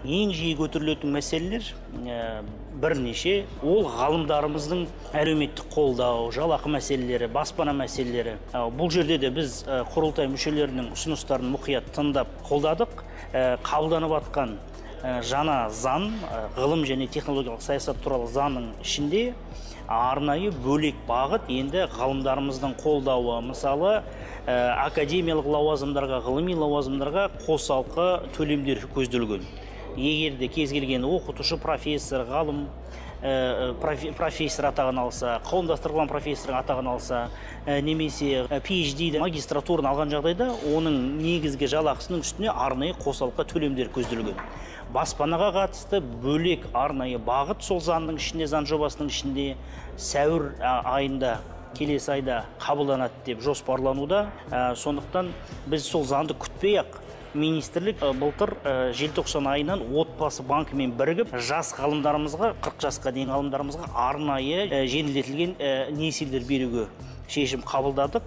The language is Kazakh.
Ең жиі көтерілетін мәселелер бірнеше. Ол ғалымдарымыздың әлеуметтік қолдау, жалақы мәселелері, баспана мәселелері. Бұл жерде де біз құрылтай мүшелерінің ұсыныстарын мұқият тыңдап қолдадық. Қабылданып жатқан жаңа заң, ғылым және технологиялық саясат туралы заңның ішінде арнайы бөлек бағыт енді ғалымдарымыздың қолдауы, мысалы академиялық лауазымдарға, ғылыми лауазымдарға қосалқы төлемдер көзделген. Егер де кез келген оқытушы, профессор, ғалым профессор атағын алса, қауымдастырылған профессор атағын алса, немесе PhD магистратураны алған жағдайда, оның негізгі жалақысының үстіне арнайы қосалқы төлемдер көзделген. Баспанаға қатысты бөлек арнайы бағыт сол заңның ішінде, заң жобасының ішінде сәуір айында, келесі айда қабылданады деп жоспарлануда. Сондықтан біз сол заңды күтпей-ақ, министрлік былтыр желтоқсан айынан отбасы банкімен бірігіп, жас ғалымдарымызға, 40 жасқа дейін ғалымдарымызға арнайы жеңілдетілген несиелер беруге шешім қабылдадық.